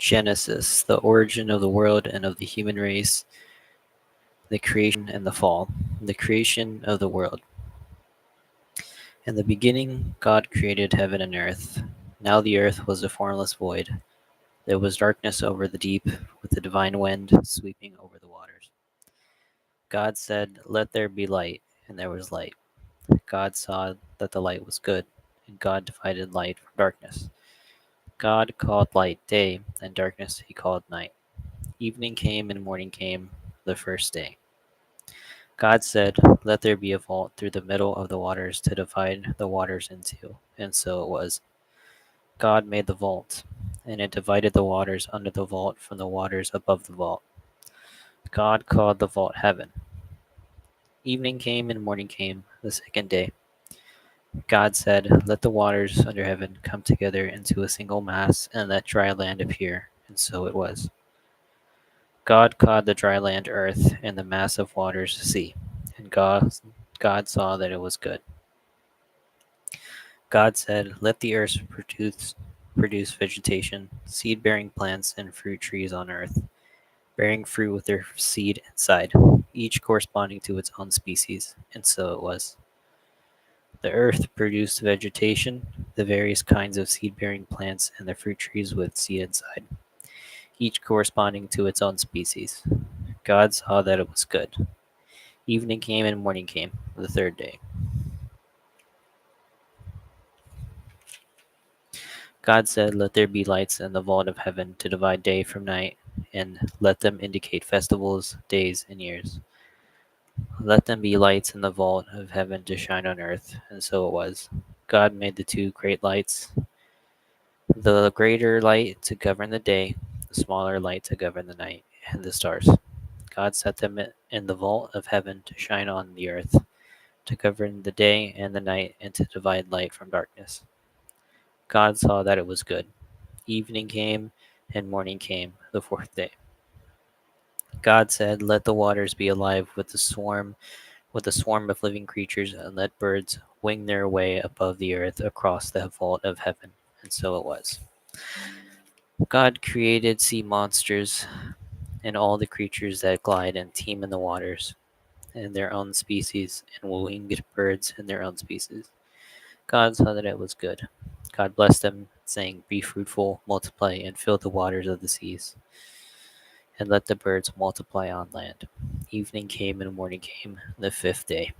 Genesis, the origin of the world and of the human race, the creation and the fall, the creation of the world. In the beginning, God created heaven and earth. Now the earth was a formless void. There was darkness over the deep, with the divine wind sweeping over the waters. God said, "Let there be light," and there was light. God saw that the light was good, and God divided light from darkness. God called light day, and darkness he called night. Evening came and morning came, the first day. God said, "Let there be a vault through the middle of the waters to divide the waters into," and so it was. God made the vault, and it divided the waters under the vault from the waters above the vault. God called the vault heaven. Evening came and morning came, the second day. God said, "Let the waters under heaven come together into a single mass, and let dry land appear," and so it was. God called the dry land earth, and the mass of waters sea. And God saw that it was good. God said, "Let the earth produce vegetation, seed-bearing plants, and fruit trees on earth, bearing fruit with their seed inside, each corresponding to its own species." And so it was. The earth produced vegetation, the various kinds of seed-bearing plants, and the fruit trees with seed inside, each corresponding to its own species. God saw that it was good. Evening came and morning came, the third day. God said, "Let there be lights in the vault of heaven to divide day from night, and let them indicate festivals, days, and years. Let them be lights in the vault of heaven to shine on earth." And so it was. God made the two great lights, the greater light to govern the day, the smaller light to govern the night, and the stars. God set them in the vault of heaven to shine on the earth, to govern the day and the night, and to divide light from darkness. God saw that it was good. Evening came and morning came, the fourth day. God said, "Let the waters be alive with a swarm of living creatures, and let birds wing their way above the earth across the vault of heaven." And so it was. God created sea monsters and all the creatures that glide and teem in the waters, in their own species, and winged birds in their own species. God saw that it was good. God blessed them, saying, "Be fruitful, multiply, and fill the waters of the seas, and let the birds multiply on land." Evening came and morning came, the fifth day.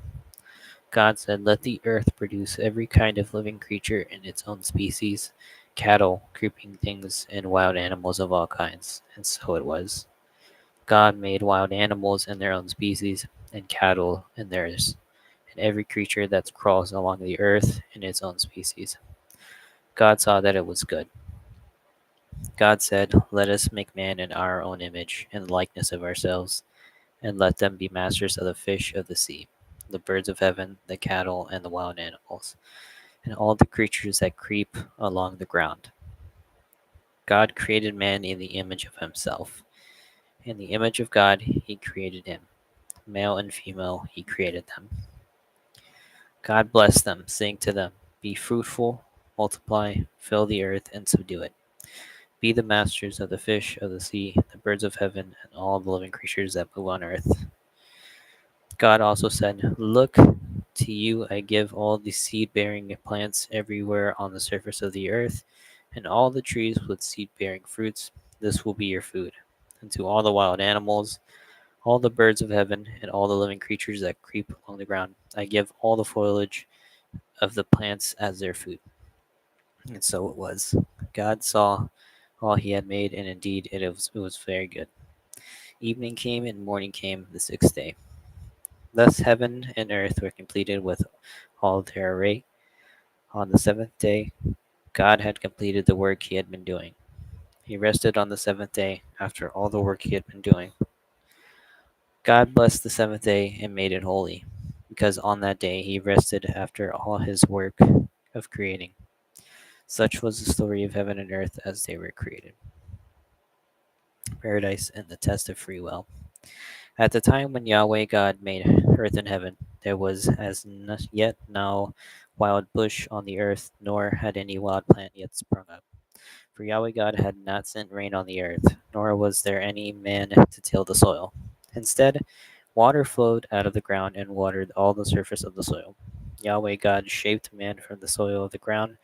God said, "Let the earth produce every kind of living creature in its own species, cattle, creeping things, and wild animals of all kinds." And so it was. God made wild animals in their own species, and cattle in theirs, and every creature that crawls along the earth in its own species. God saw that it was good. God said, "Let us make man in our own image, in the likeness of ourselves, and let them be masters of the fish of the sea, the birds of heaven, the cattle, and the wild animals, and all the creatures that creep along the ground." God created man in the image of himself. In the image of God, he created him. Male and female, he created them. God blessed them, saying to them, "Be fruitful, multiply, fill the earth, and subdue it. Be the masters of the fish of the sea, the birds of heaven, and all the living creatures that move on earth." God also said, "Look, to you I give all the seed-bearing plants everywhere on the surface of the earth, and all the trees with seed-bearing fruits. This will be your food. And to all the wild animals, all the birds of heaven, and all the living creatures that creep along the ground, I give all the foliage of the plants as their food." And so it was. God saw all he had made, and indeed it was very good. Evening came and morning came, the sixth day. Thus heaven and earth were completed with all their array. On the seventh day, God had completed the work he had been doing. He rested on the seventh day after all the work he had been doing. God blessed the seventh day and made it holy, because on that day he rested after all his work of creating. Such was the story of heaven and earth as they were created. Paradise and the test of free will. At the time when Yahweh God made earth and heaven, there was as yet no wild bush on the earth, nor had any wild plant yet sprung up. For Yahweh God had not sent rain on the earth, nor was there any man to till the soil. Instead, water flowed out of the ground and watered all the surface of the soil. Yahweh God shaped man from the soil of the ground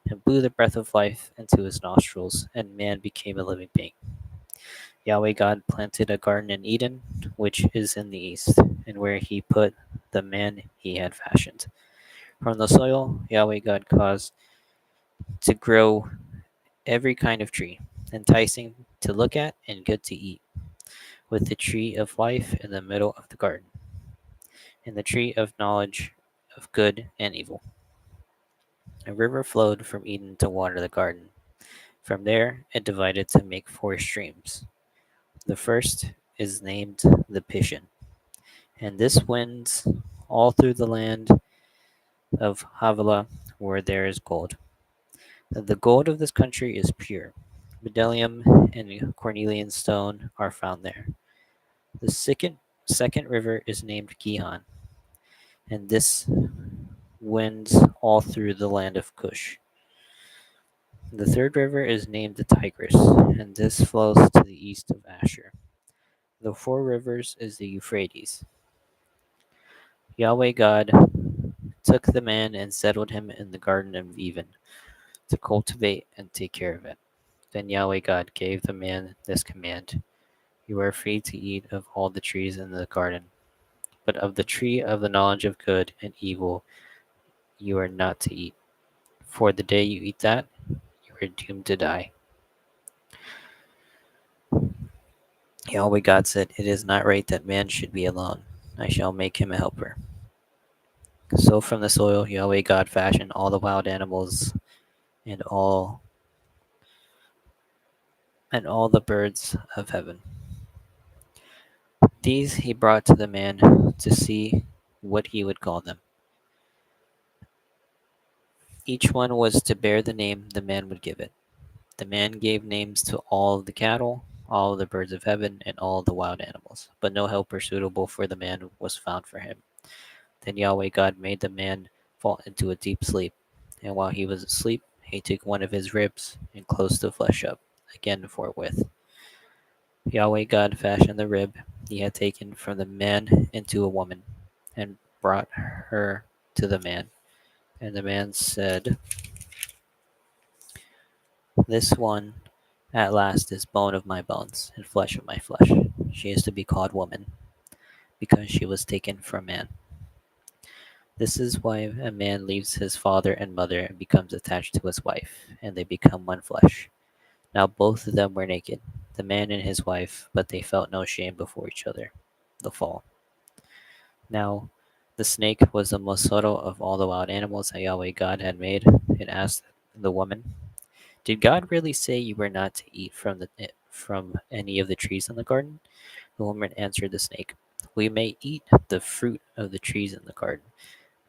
and blew the breath of life into his nostrils, and man became a living being. Yahweh God planted a garden in Eden, which is in the east, and where he put the man he had fashioned. From the soil, Yahweh God caused to grow every kind of tree, enticing to look at and good to eat, with the tree of life in the middle of the garden, and the tree of knowledge of good and evil. A river flowed from Eden to water the garden. From there, it divided to make four streams. The first is named the Pishon, and this winds all through the land of Havilah, where there is gold. The gold of this country is pure. Bdellium and cornelian stone are found there. The second river is named Gihon, and this winds all through the land of Cush. The third river is named the Tigris, and this flows to the east of Asher. The four rivers is the Euphrates. Yahweh God took the man and settled him in the garden of Eden to cultivate and take care of it. Then Yahweh God gave the man this command: You are free to eat of all the trees in the garden, but of the tree of the knowledge of good and evil you are not to eat. For the day you eat that, you are doomed to die. Yahweh God said, It is not right that man should be alone. I shall make him a helper. So from the soil Yahweh God fashioned all the wild animals and all the birds of heaven. These he brought to the man to see what he would call them. Each one was to bear the name the man would give it. The man gave names to all the cattle, all the birds of heaven, and all the wild animals, but no helper suitable for the man was found for him. Then Yahweh God made the man fall into a deep sleep, and while he was asleep, he took one of his ribs and closed the flesh up again forthwith. Yahweh God fashioned the rib he had taken from the man into a woman, and brought her to the man. And the man said, This one at last is bone of my bones and flesh of my flesh. She is to be called woman, because she was taken from man. This is why a man leaves his father and mother and becomes attached to his wife, and they become one flesh. Now both of them were naked, the man and his wife, but they felt no shame before each other. The fall. Now the snake was the most subtle of all the wild animals that Yahweh God had made. It asked the woman, Did God really say you were not to eat from any of the trees in the garden? The woman answered the snake, We may eat the fruit of the trees in the garden,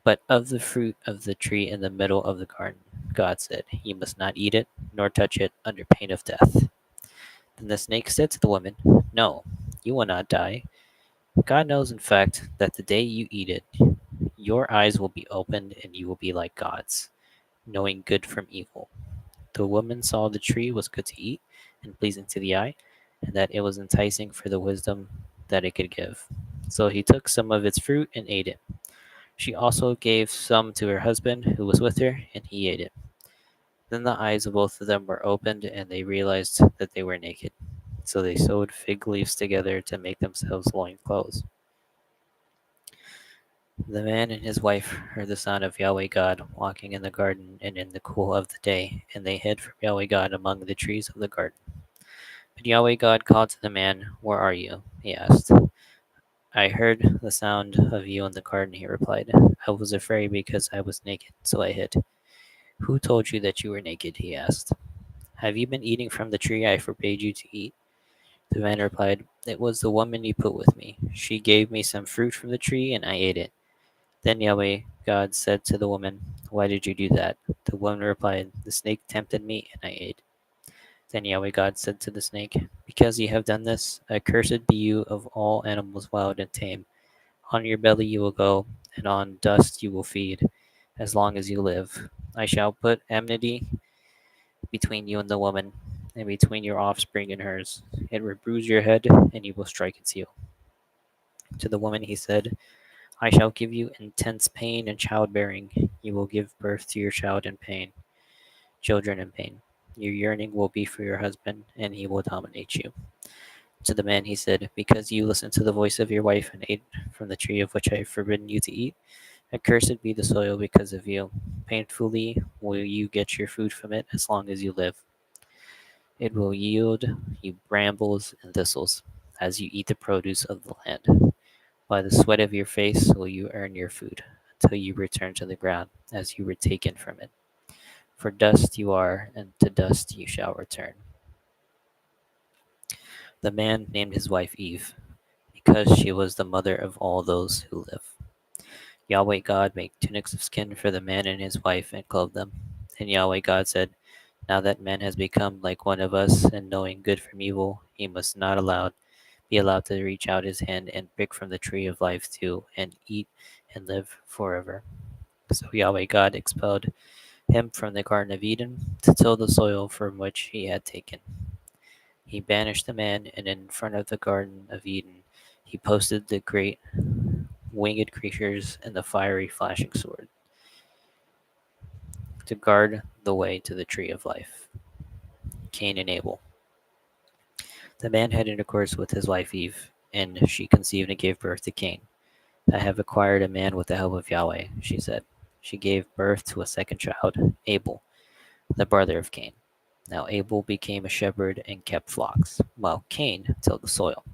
but of the fruit of the tree in the middle of the garden, God said, You must not eat it, nor touch it, under pain of death. Then the snake said to the woman, No, you will not die. God knows, in fact, that the day you eat it, your eyes will be opened and you will be like gods, knowing good from evil. The woman saw the tree was good to eat and pleasing to the eye, and that it was enticing for the wisdom that it could give. So he took some of its fruit and ate it. She also gave some to her husband who was with her, and he ate it. Then the eyes of both of them were opened, and they realized that they were naked. So they sewed fig leaves together to make themselves loin clothes. The man and his wife heard the sound of Yahweh God walking in the garden and in the cool of the day, and they hid from Yahweh God among the trees of the garden. But Yahweh God called to the man, Where are you? He asked. I heard the sound of you in the garden, he replied. I was afraid because I was naked, so I hid. Who told you that you were naked? He asked. Have you been eating from the tree I forbade you to eat? The man replied, It was the woman you put with me. She gave me some fruit from the tree, and I ate it. Then Yahweh God said to the woman, Why did you do that? The woman replied, The snake tempted me, and I ate. Then Yahweh God said to the snake, Because you have done this, accursed be you of all animals wild and tame. On your belly you will go, and on dust you will feed, as long as you live. I shall put enmity between you and the woman, and between your offspring and hers. It will bruise your head, and you will strike its heel. To the woman he said, I shall give you intense pain and childbearing. You will give birth to your child in pain, children in pain. Your yearning will be for your husband, and he will dominate you. To the man he said, because you listened to the voice of your wife and ate from the tree of which I have forbidden you to eat, accursed be the soil because of you. Painfully will you get your food from it as long as you live. It will yield you brambles and thistles as you eat the produce of the land. By the sweat of your face will you earn your food until you return to the ground as you were taken from it. For dust you are, and to dust you shall return. The man named his wife Eve, because she was the mother of all those who live. Yahweh God made tunics of skin for the man and his wife and clothed them. And Yahweh God said, now that man has become like one of us and knowing good from evil, he must not be allowed to reach out his hand and pick from the tree of life too, and eat and live forever. So Yahweh God expelled him from the Garden of Eden to till the soil from which he had taken. He banished the man, and in front of the Garden of Eden he posted the great winged creatures and the fiery flashing sword to guard the way to the tree of life. Cain and Abel. The man had intercourse with his wife Eve, and she conceived and gave birth to Cain. I have acquired a man with the help of Yahweh, she said. She gave birth to a second child, Abel, the brother of Cain. Now Abel became a shepherd and kept flocks, while Cain tilled the soil.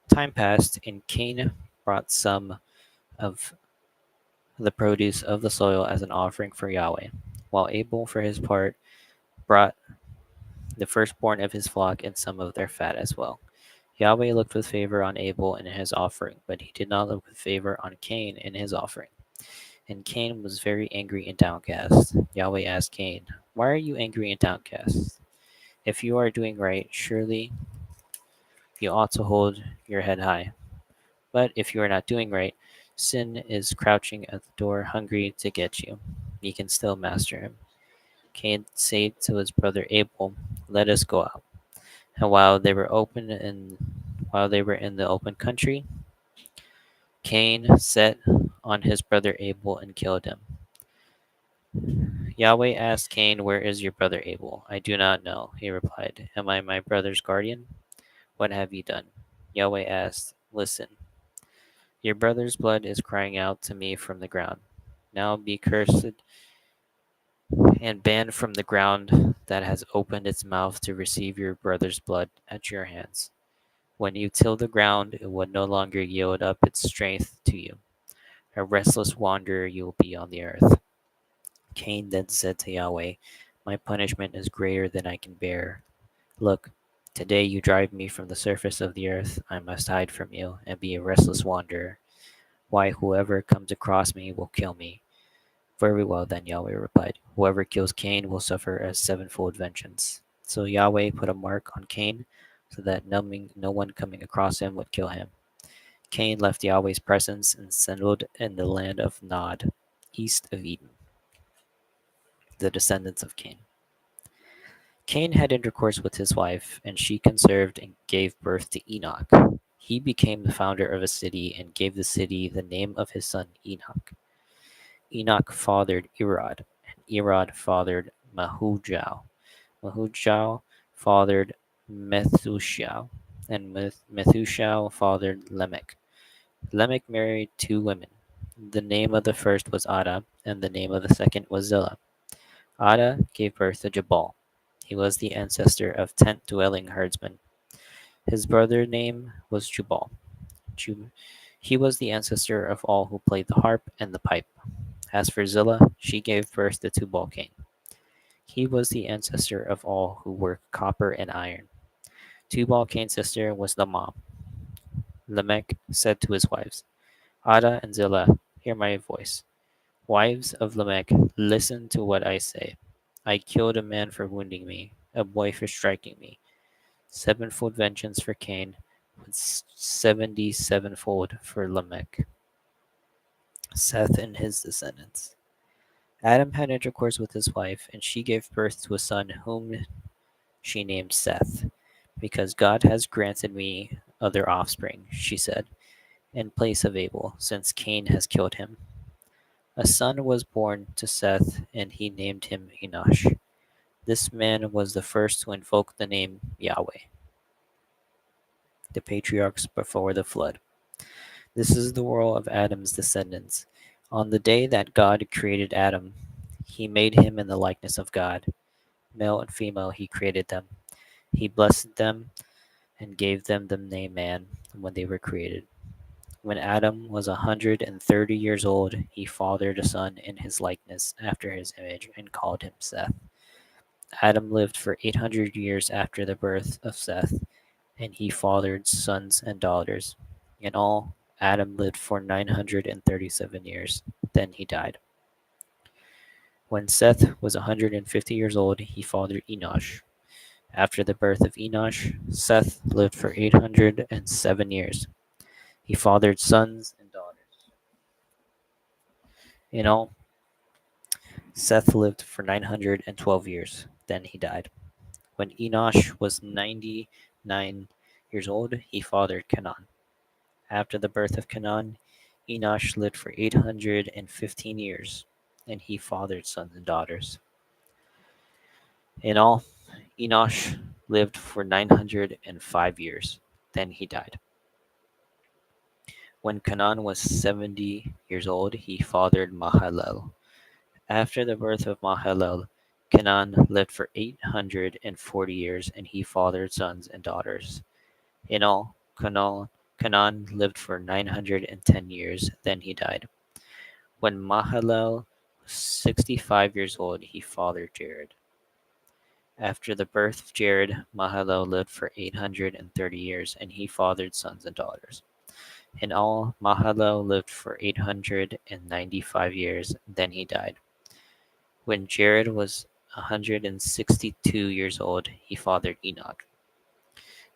Time passed, and Cain brought some of the produce of the soil as an offering for Yahweh, while Abel, for his part, brought the firstborn of his flock and some of their fat as well. Yahweh looked with favor on Abel and his offering, but he did not look with favor on Cain and his offering. And Cain was very angry and downcast. Yahweh asked Cain, why are you angry and downcast? If you are doing right, surely you ought to hold your head high. But if you are not doing right, sin is crouching at the door, hungry to get you. You can still master him. Cain said to his brother Abel, let us go out. And while they were in the open country, Cain set on his brother Abel and killed him. Yahweh asked Cain, where is your brother Abel? I do not know, he replied. Am I my brother's guardian? What have you done? Yahweh asked, listen, your brother's blood is crying out to me from the ground. Now be cursed and banned from the ground that has opened its mouth to receive your brother's blood at your hands. When you till the ground, it would no longer yield up its strength to you. A restless wanderer you will be on the earth. Cain then said to Yahweh, my punishment is greater than I can bear. Look, today you drive me from the surface of the earth. I must hide from you and be a restless wanderer. Why, whoever comes across me will kill me. Very well, then, Yahweh replied. Whoever kills Cain will suffer a sevenfold vengeance. So Yahweh put a mark on Cain so that no one coming across him would kill him. Cain left Yahweh's presence and settled in the land of Nod, east of Eden. The descendants of Cain. Cain had intercourse with his wife, and she conceived and gave birth to Enoch. He became the founder of a city and gave the city the name of his son Enoch. Enoch fathered Irad, and Irad fathered Mahujal. Mahujal fathered Methushal, and Methushal fathered Lamech. Lamech married two women. The name of the first was Ada, and the name of the second was Zillah. Ada gave birth to Jabal. He was the ancestor of tent-dwelling herdsmen. His brother's name was Jubal. He was the ancestor of all who played the harp and the pipe. As for Zillah, she gave birth to Tubal-Cain. He was the ancestor of all who worked copper and iron. Tubal-Cain's sister was the mom. Lamech said to his wives, Ada and Zillah, hear my voice. Wives of Lamech, listen to what I say. I killed a man for wounding me, a boy for striking me. Sevenfold vengeance for Cain, but 77-fold for Lamech. Seth and his descendants. Adam had intercourse with his wife, and she gave birth to a son whom she named Seth. Because God has granted me other offspring, she said, in place of Abel, since Cain has killed him. A son was born to Seth, and he named him Enosh. This man was the first to invoke the name Yahweh, the patriarchs before the flood. This is the world of Adam's descendants. On the day that God created Adam, he made him in the likeness of God. Male and female, he created them. He blessed them and gave them the name man when they were created. When Adam was 130 years old, he fathered a son in his likeness after his image and called him Seth. Adam lived for 800 years after the birth of Seth, and he fathered sons and daughters. In all, Adam lived for 937 years. Then he died. When Seth was 150 years old, he fathered Enosh. After the birth of Enosh, Seth lived for 807 years. He fathered sons and daughters. In all, Seth lived for 912 years. Then he died. When Enosh was 99 years old, he fathered Canaan. After the birth of Canaan, Enosh lived for 815 years, and he fathered sons and daughters. In all, Enosh lived for 905 years. Then he died. When Canaan was 70 years old, he fathered Mahalalel. After the birth of Mahalalel, Canaan lived for 840 years, and he fathered sons and daughters. In all, Canaan lived for 910 years, then he died. When Mahalalel was 65 years old, he fathered Jared. After the birth of Jared, Mahalalel lived for 830 years, and he fathered sons and daughters. In all, Mahalalel lived for 895 years, then he died. When Jared was 162 years old, he fathered Enoch.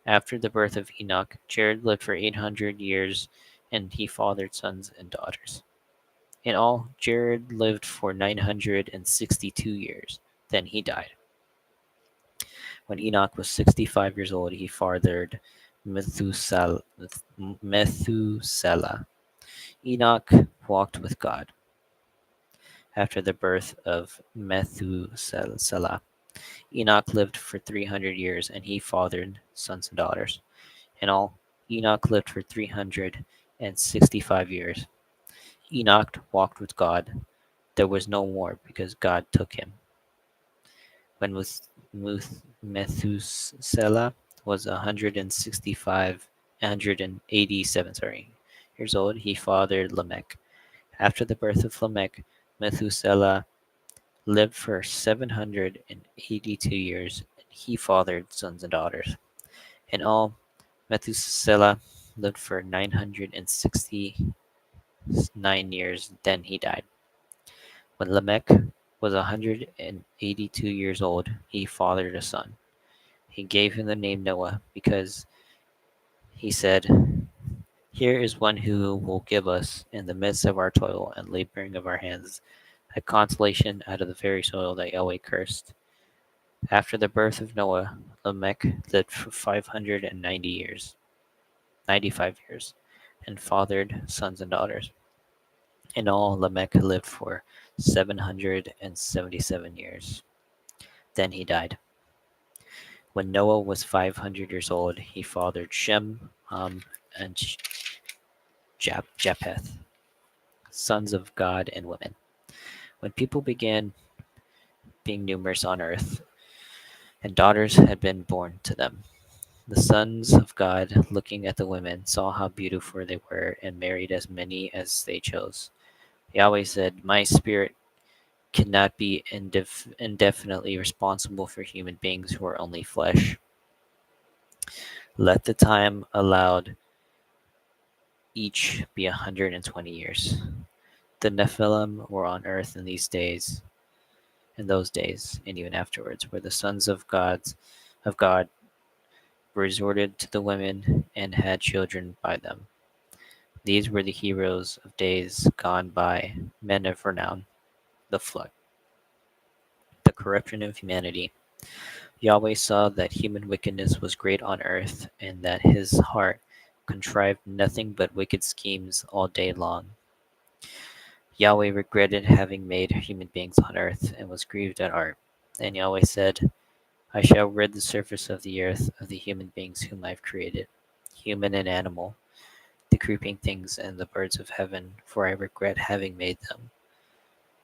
After the birth of Enoch, Jared lived for 800 years, and he fathered sons and daughters. In all, Jared lived for 962 years. Then he died. When Enoch was 65 years old, he fathered Methuselah. Methuselah. Enoch walked with God. After the birth of Methuselah, Enoch lived for 300 years, and he fathered sons and daughters. In all, Enoch lived for 365 years. Enoch walked with God. There was no more because God took him. When Methuselah was 187 years old, he fathered Lamech. After the birth of Lamech, Methuselah lived for 782 years, and he fathered sons and daughters. In all, Methuselah lived for 969 years, then he died. When Lamech was 182 years old, he fathered a son. He gave him the name Noah because he said, "Here is one who will give us, in the midst of our toil and laboring of our hands, a consolation out of the very soil that Yahweh cursed." After the birth of Noah, Lamech lived for 590 years, 95 years, and fathered sons and daughters. In all, Lamech lived for 777 years. Then he died. When Noah was 500 years old, he fathered Shem, and Japheth, sons of God and women. When people began being numerous on earth, and daughters had been born to them, the sons of God, looking at the women, saw how beautiful they were and married as many as they chose. Yahweh said, "My spirit cannot be indefinitely responsible for human beings who are only flesh. Let the time allowed each be 120 years." The Nephilim were on earth in those days, and even afterwards, where the sons of God resorted to the women and had children by them. These were the heroes of days gone by, men of renown. The flood. The corruption of humanity. Yahweh saw that human wickedness was great on earth, and that his heart contrived nothing but wicked schemes all day long. Yahweh regretted having made human beings on earth, and was grieved at heart. And Yahweh said, I shall rid the surface of the earth of the human beings whom I have created, human and animal, the creeping things and the birds of heaven, for I regret having made them.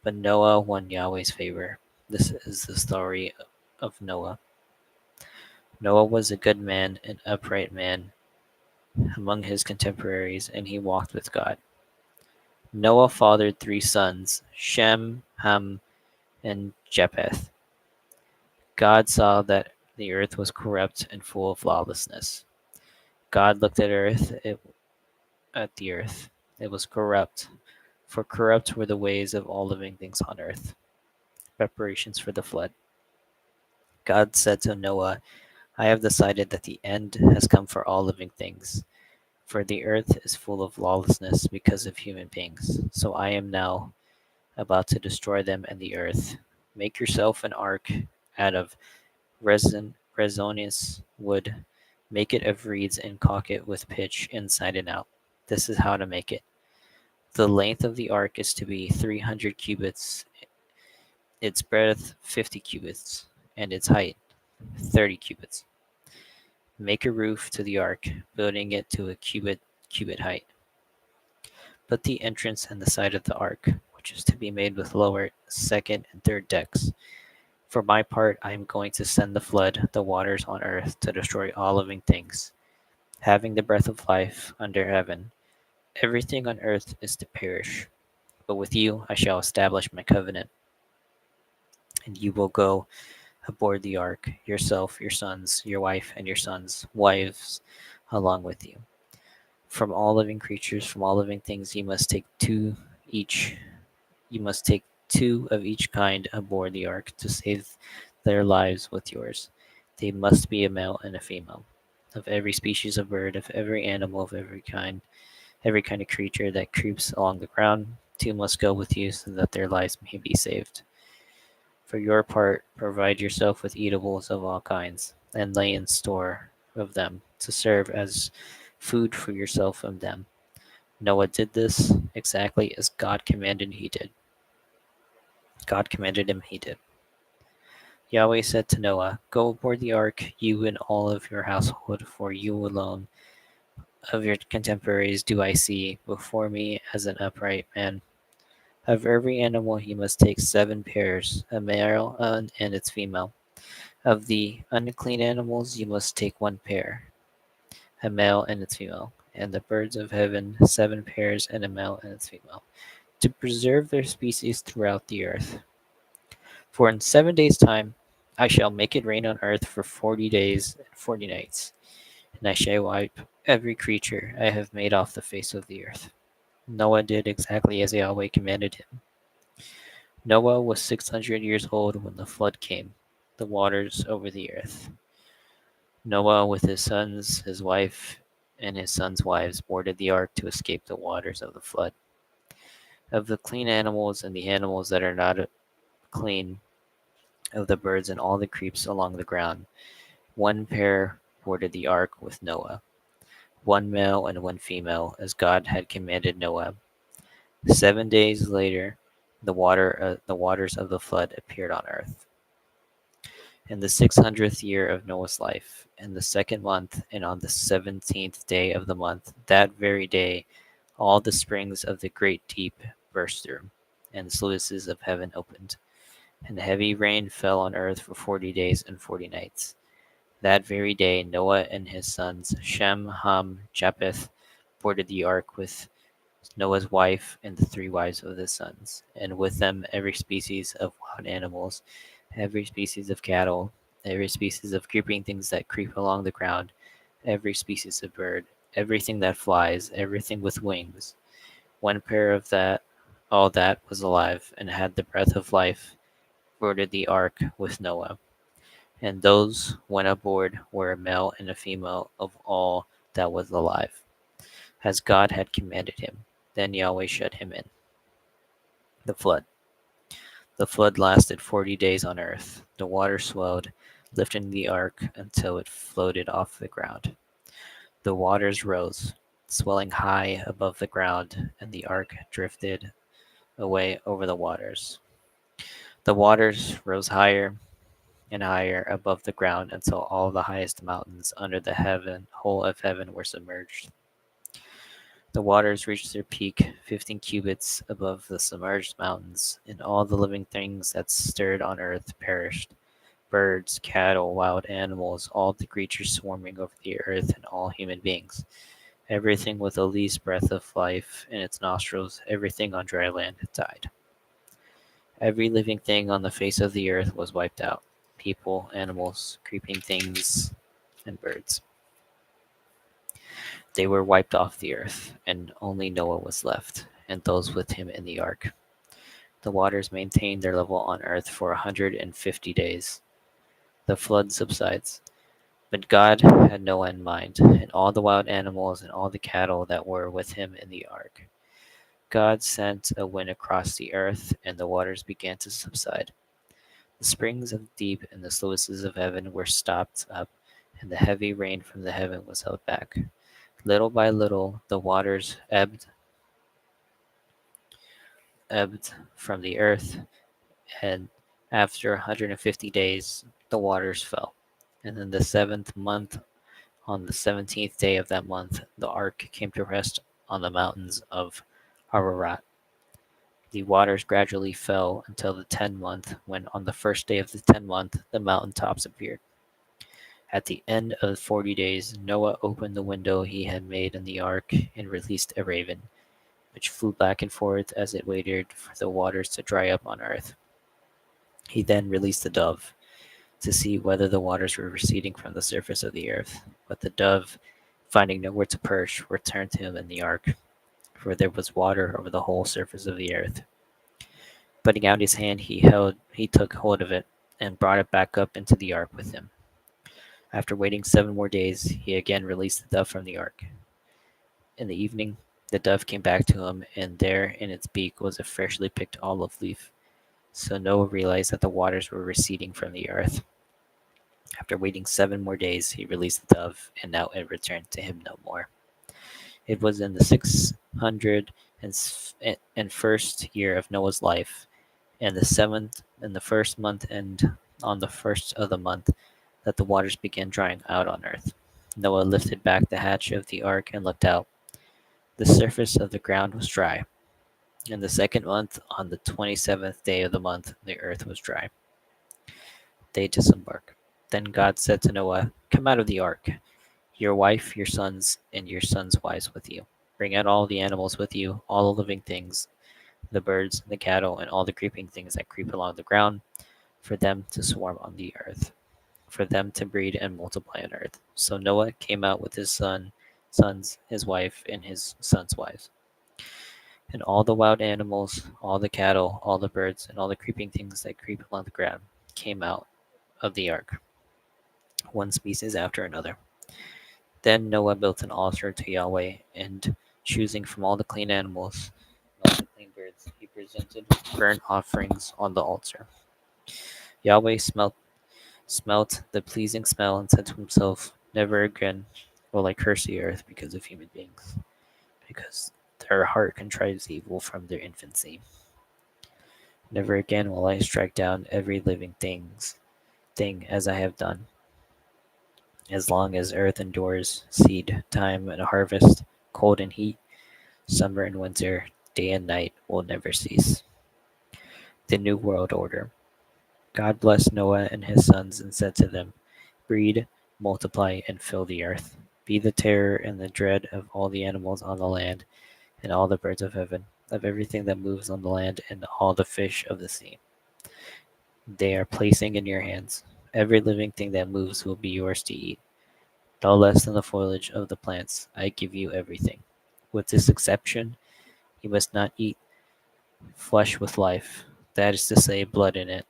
But Noah won Yahweh's favor. This is the story of Noah. Noah was a good man, an upright man among his contemporaries, and he walked with God. Noah fathered three sons, Shem, Ham, and Japheth. God saw that the earth was corrupt and full of lawlessness. God looked at the earth. It was corrupt, for corrupt were the ways of all living things on earth. Preparations for the flood. God said to Noah, I have decided that the end has come for all living things, for the earth is full of lawlessness because of human beings. So I am now about to destroy them and the earth. Make yourself an ark out of resinous wood. Make it of reeds and caulk it with pitch inside and out. This is how to make it. The length of the ark is to be 300 cubits, its breadth 50 cubits, and its height 30 cubits. Make a roof to the ark, building it to a cubit height. Put the entrance and the side of the ark, which is to be made with lower, second, and third decks. For my part, I am going to send the flood, the waters on earth, to destroy all living things, having the breath of life under heaven. Everything on earth is to perish. But with you I shall establish my covenant, and you will go aboard the ark, yourself, your sons, your wife, and your sons' wives along with you. From all living creatures, from all living things, each. You must take two of each kind aboard the ark to save their lives with yours. They must be a male and a female. Of every species of bird, of every animal, of every kind of creature that creeps along the ground, two must go with you so that their lives may be saved. For your part, provide yourself with eatables of all kinds, and lay in store of them to serve as food for yourself and them. Noah did this exactly as God commanded he did. God commanded him he did. Yahweh said to Noah, Go aboard the ark, you and all of your household, for you alone of your contemporaries do I see before me as an upright man. Of every animal he must take 7 pairs, a male and its female. Of the unclean animals you must take 1 pair, a male and its female. And the birds of heaven 7 pairs, and a male and its female, to preserve their species throughout the earth. For in 7 days' time I shall make it rain on earth for 40 days and 40 nights, and I shall wipe every creature I have made off the face of the earth. Noah did exactly as Yahweh commanded him. Noah was 600 years old when the flood came, the waters over the earth. Noah, with his sons, his wife, and his sons' wives, boarded the ark to escape the waters of the flood. Of the clean animals and the animals that are not clean, of the birds and all the creeps along the ground, 1 pair boarded the ark with Noah, 1 male and 1 female, as God had commanded Noah. 7 days later, the waters of the flood appeared on earth. In the 600th year of Noah's life, in the second month, and on the 17th day of the month, that very day, all the springs of the great deep burst through, and the sluices of heaven opened, and heavy rain fell on earth for 40 days and 40 nights. That very day, Noah and his sons, Shem, Ham, Japheth, boarded the ark with Noah's wife and the 3 wives of his sons, and with them every species of wild animals, every species of cattle, every species of creeping things that creep along the ground, every species of bird, everything that flies, everything with wings. 1 pair of all that was alive and had the breath of life, boarded the ark with Noah. And those went aboard were a male and a female of all that was alive, as God had commanded him. Then Yahweh shut him in. The flood. The flood lasted 40 days on earth. The water swelled, lifting the ark until it floated off the ground. The waters rose, swelling high above the ground, and the ark drifted away over the waters. The waters rose higher and higher above the ground until all the highest mountains under the whole of heaven were submerged. The waters reached their peak 15 cubits above the submerged mountains, and all the living things that stirred on earth perished: birds, cattle, wild animals, all the creatures swarming over the earth, and all human beings. Everything with the least breath of life in its nostrils, everything on dry land, died. Every living thing on the face of the earth was wiped out: people, animals, creeping things, and birds. They were wiped off the earth, and only Noah was left, and those with him in the ark. The waters maintained their level on earth for 150 days. The flood subsides. But God had Noah in mind, and all the wild animals and all the cattle that were with him in the ark. God sent a wind across the earth, and the waters began to subside. The springs of the deep and the sluices of heaven were stopped up, and the heavy rain from the heaven was held back. Little by little the waters ebbed from the earth, and after 150 days the waters fell. And in the seventh month, on the 17th day of that month, the ark came to rest on the mountains of Ararat. The waters gradually fell until the 10th month, when on the first day of the 10th month the mountain tops appeared. At the end of 40 days, Noah opened the window he had made in the ark and released a raven, which flew back and forth as it waited for the waters to dry up on earth. He then released the dove to see whether the waters were receding from the surface of the earth. But the dove, finding nowhere to perch, returned to him in the ark, for there was water over the whole surface of the earth. Putting out his hand, he took hold of it and brought it back up into the ark with him. After waiting 7 more days, he again released the dove from the ark. In the evening, the dove came back to him, and there in its beak was a freshly picked olive leaf. So Noah realized that the waters were receding from the earth. After waiting 7 more days, he released the dove, and now it returned to him no more. It was in the 601st year of Noah's life, and the seventh and the first month, and on the first of the month, that the waters began drying out on earth. Noah lifted back the hatch of the ark and looked out. The surface of the ground was dry. In the second month, on the 27th day of the month, the earth was dry. They disembarked. Then God said to Noah, "Come out of the ark, your wife, your sons, and your sons' wives with you. Bring out all the animals with you, all the living things, the birds, the cattle, and all the creeping things that creep along the ground, for them to swarm on the earth, for them to breed and multiply on earth." So Noah came out with his sons, his wife, and his sons' wives. And all the wild animals, all the cattle, all the birds, and all the creeping things that creep along the ground came out of the ark, one species after another. Then Noah built an altar to Yahweh, and choosing from all the clean animals and all the clean birds, he presented burnt offerings on the altar. Yahweh smelt the pleasing smell and said to himself, "Never again will I curse the earth because of human beings, because their heart contrives evil from their infancy. Never again will I strike down every living thing as I have done. As long as earth endures, seed time and harvest, cold and heat, summer and winter, day and night will never cease." The New World Order. God blessed Noah and his sons and said to them, "Breed, multiply, and fill the earth. Be the terror and the dread of all the animals on the land, and all the birds of heaven, of everything that moves on the land, and all the fish of the sea. They are placing in your hands. Every living thing that moves will be yours to eat. No less than the foliage of the plants, I give you everything. With this exception, you must not eat flesh with life, that is to say, blood in it.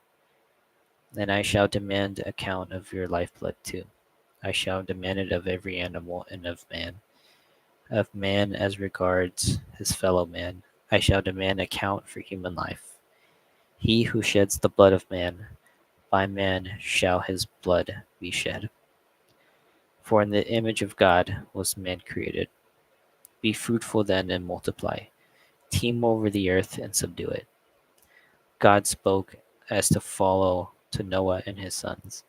Then I shall demand account of your lifeblood too. I shall demand it of every animal and of man as regards his fellow man. I shall demand account for human life. He who sheds the blood of man, by man shall his blood be shed. For in the image of God was man created. Be fruitful then and multiply. Teem over the earth and subdue it. God spoke as to follow to Noah and his sons.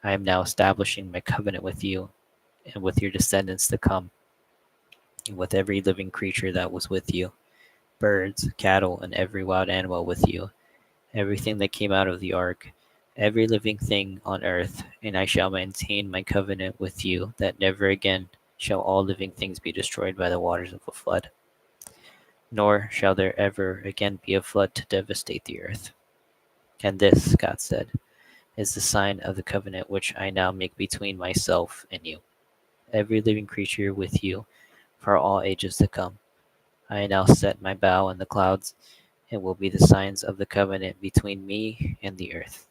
I am now establishing my covenant with you and with your descendants to come, and with every living creature that was with you, birds, cattle, and every wild animal with you, everything that came out of the ark, every living thing on earth, and I shall maintain my covenant with you that never again shall all living things be destroyed by the waters of a flood, nor shall there ever again be a flood to devastate the earth. And this, God said, is the sign of the covenant which I now make between myself and you, every living creature with you, for all ages to come. I now set my bow in the clouds, and will be the signs of the covenant between me and the earth.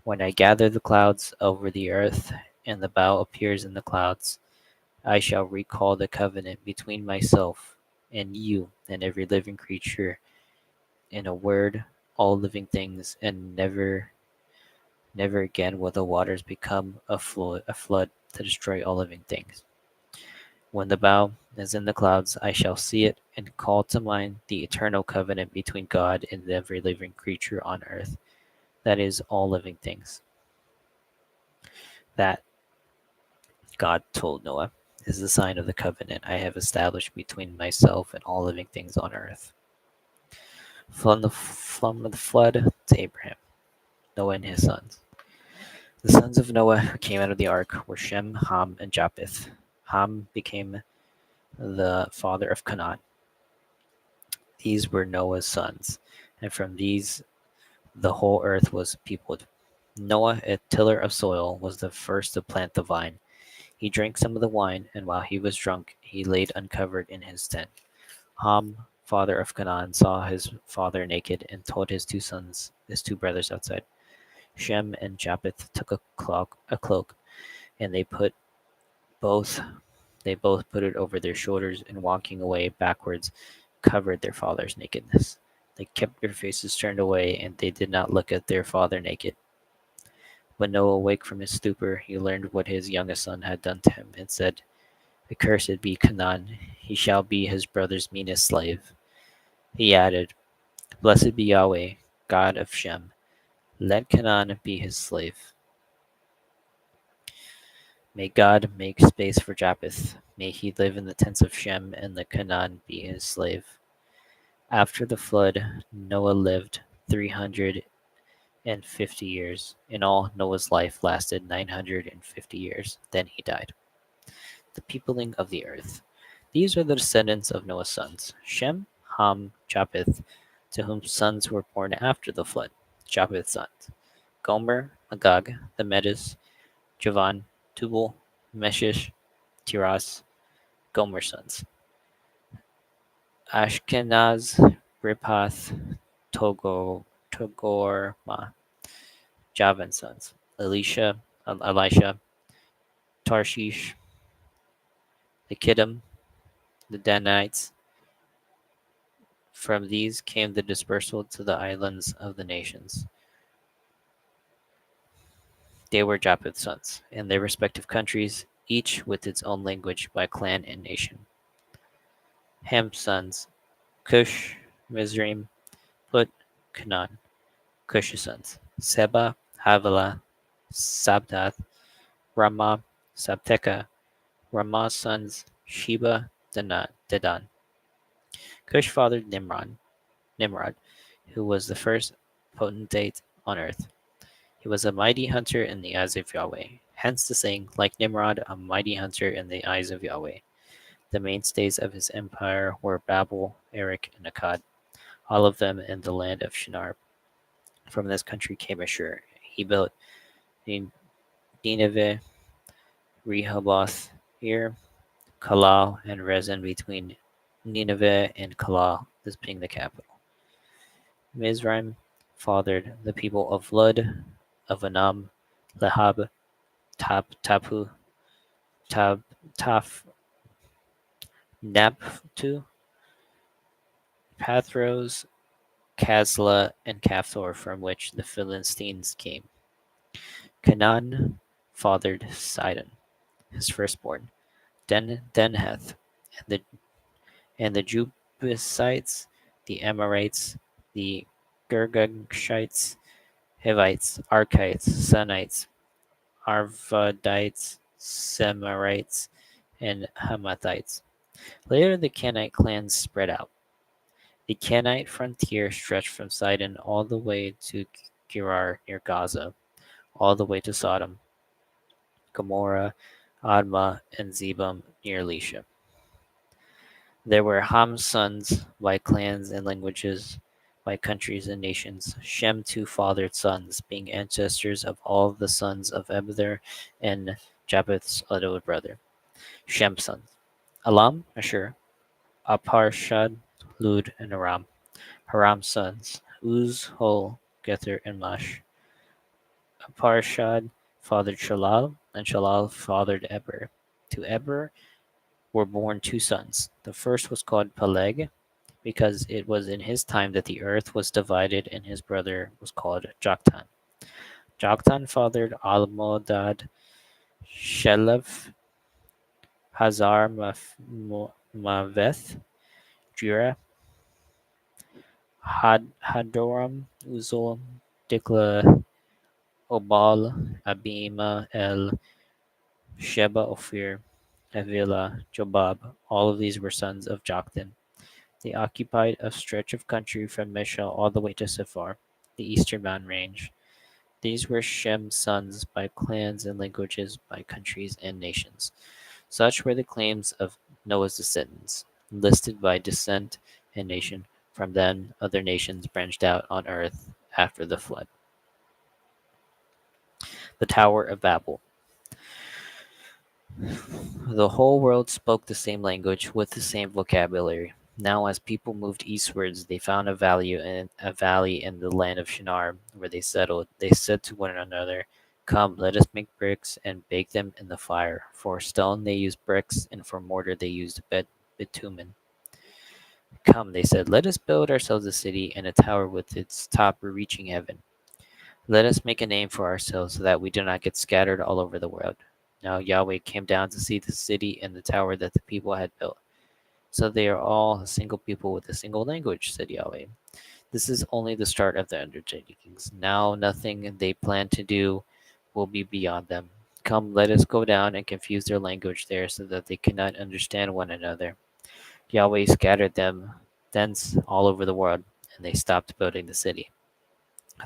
When I gather the clouds over the earth, and the bow appears in the clouds, I shall recall the covenant between myself and you and every living creature, in a word, all living things, and never again will the waters become a flood to destroy all living things. When the bow is in the clouds, I shall see it and call to mind the eternal covenant between God and every living creature on earth, that is, all living things. That, God told Noah, is the sign of the covenant I have established between myself and all living things on earth. From the flood to Abraham, Noah and his sons. The sons of Noah who came out of the ark were Shem, Ham, and Japheth. Ham became the father of Canaan. These were Noah's sons, and from these the whole earth was peopled. Noah, a tiller of soil, was the first to plant the vine. He drank some of the wine, and while he was drunk, he laid uncovered in his tent. Ham, father of Canaan, saw his father naked and told his two brothers outside. Shem and Japheth took a cloak, and both they both put it over their shoulders, and walking away backwards, covered their father's nakedness. They kept their faces turned away, and they did not look at their father naked. When Noah awake from his stupor, he learned what his youngest son had done to him, and said, Accursed be Canaan, he shall be his brother's meanest slave. He added, Blessed be Yahweh, God of Shem, let Canaan be his slave. May God make space for Japheth. May he live in the tents of Shem, and let Canaan be his slave. After the flood, Noah lived 350 years. In all, Noah's life lasted 950 years. Then he died. The peopling of the earth. These are the descendants of Noah's sons: Shem, Ham, Japheth, to whom sons were born after the flood. Japheth's sons: Gomer, Magog, the Medes, Javan, Tubal, Meshish, Tiras. Gomer's sons: Ashkenaz, Riphath, Togorma. Javan's sons: Elisha, Tarshish, the Kittim, the Danites. From these came the dispersal to the islands of the nations. They were Japheth's sons, in their respective countries, each with its own language by clan and nation. Ham's sons: Cush, Mizraim, Put, Canaan. Cush's sons: Seba, Havilah, Sabdath, Ramah, Sabteka. Ramah's sons: Sheba, Dedan. Cush fathered Nimrod, who was the first potentate on earth. He was a mighty hunter in the eyes of Yahweh. Hence the saying, like Nimrod, a mighty hunter in the eyes of Yahweh. The mainstays of his empire were Babel, Erech, and Akkad, all of them in the land of Shinar. From this country came Ashur. He built Nineveh, Rehoboth, Ir, Kalal, and Rezin between Nineveh and Kalal, this being the capital. Mizraim fathered the people of Lud, of Anam, Lahab, Tapu, Tab, Taf, Naptu, Pathros, Kazla, and Caphtor, from which the Philistines came. Canaan fathered Sidon, his firstborn, Denheth, and the Jebusites, the Amorites, the Girgashites, Hivites, Archites, Sinites, Arvadites, Semarites, and Hamathites. Later, the Kenite clans spread out. The Kenite frontier stretched from Sidon all the way to Gerar near Gaza, all the way to Sodom, Gomorrah, Admah, and Zebum near Elisha. There were Ham's sons by clans and languages, by countries and nations. Shem too fathered sons, being ancestors of all the sons of Eber and Japheth's other brother. Shem's sons: Elam, Ashur, Aparshad, Lud, and Aram. Haram's sons: Uz, Hol, Gether, and Mash. Aparshad fathered Shalal, and Shalal fathered Eber. To Eber were born two sons. The first was called Peleg, because it was in his time that the earth was divided, and his brother was called Joktan. Joktan fathered Almodad, Shelef, Hazar Maveth, Jura, Hadoram, Uzal, Dikla, Obal, Abima, El, Sheba, Ophir, Havilah, Jobab. All of these were sons of Joktan. They occupied a stretch of country from Mishal all the way to Sephar, the eastern mountain range. These were Shem's sons by clans and languages, by countries and nations. Such were the claims of Noah's descendants, listed by descent and nation. From then, other nations branched out on earth after the flood. The Tower of Babel. The whole world spoke the same language with the same vocabulary. Now, as people moved eastwards, they found a valley in the land of Shinar, where they settled. They said to one another, "Come, let us make bricks and bake them in the fire." For stone they used bricks, and for mortar they used bitumen. "Come," they said, "let us build ourselves a city and a tower with its top reaching heaven. Let us make a name for ourselves so that we do not get scattered all over the world." Now Yahweh came down to see the city and the tower that the people had built. "So they are all a single people with a single language," said Yahweh. "This is only the start of their undertakings. Now nothing they plan to do will be beyond them. Come, let us go down and confuse their language there so that they cannot understand one another." Yahweh scattered them thence all over the world, and they stopped building the city.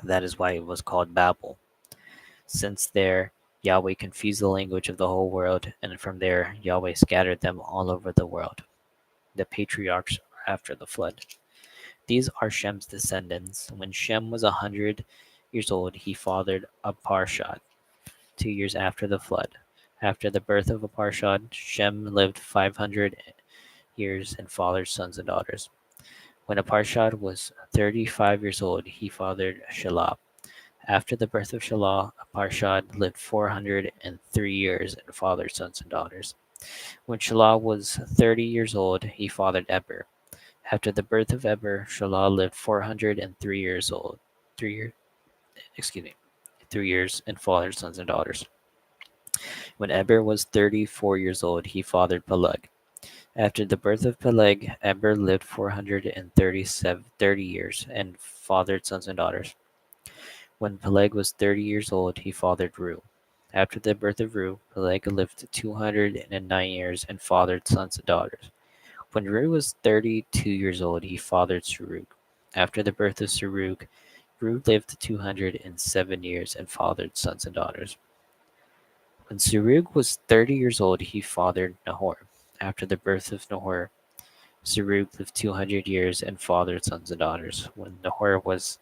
That is why it was called Babel. Since there Yahweh confused the language of the whole world, and from there Yahweh scattered them all over the world. The patriarchs after the flood. These are Shem's descendants. When Shem was 100 years old, he fathered Aparshad 2 years after the flood. After the birth of Aparshad, Shem lived 500 years and fathered sons and daughters. When Aparshad was 35 years old, he fathered Shelah. After the birth of Shelah, Aparshad lived 403 years and fathered sons and daughters. When Shelah was 30 years old, he fathered Eber. After the birth of Eber, Shelah lived 403 years old. 3 years, excuse me, 3 years and fathered sons and daughters. When Eber was 34 years old, he fathered Peleg. After the birth of Peleg, Eber lived 430 years and fathered sons and daughters. When Peleg was 30 years old, he fathered Ru. After the birth of Ru, Peleg lived 209 years and fathered sons and daughters. When Ru was 32 years old, he fathered Serug. After the birth of Serug, Ru lived 207 years and fathered sons and daughters. When Serug was 30 years old, he fathered Nahor. After the birth of Nahor, Serug lived 200 years and fathered sons and daughters. When Nahor was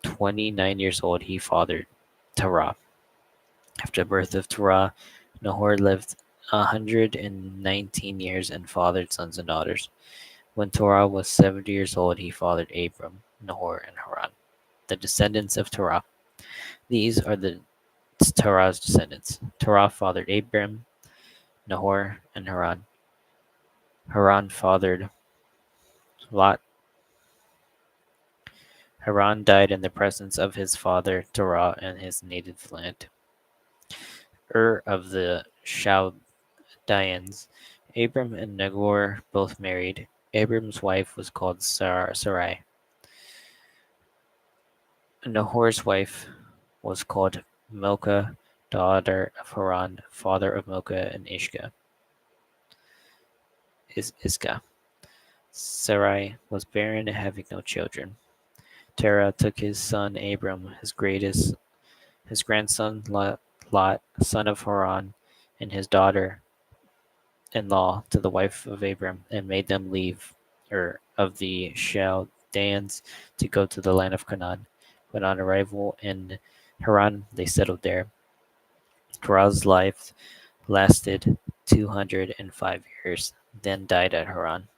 29 years old, he fathered Terah. After the birth of Terah, Nahor lived 119 years and fathered sons and daughters. When Terah was 70 years old, he fathered Abram, Nahor, and Haran. The descendants of Terah. These are the Terah's descendants. Terah fathered Abram, Nahor, and Haran. Haran fathered Lot, Haran died in the presence of his father Terah in his native land. Of the Chaldeans. Abram and Nagor both married. Abram's wife was called Sarai. Nahor's wife was called Milcah, daughter of Haran, father of Milcah and Iscah. Sarai was barren and having no children. Terah took his son Abram, his grandson Lot, son of Haran, and his daughter-in-law to the wife of Abram, and made them leave of the Chaldeans to go to the land of Canaan. When on arrival in Haran, they settled there. Terah's life lasted 205 years, then died at Haran.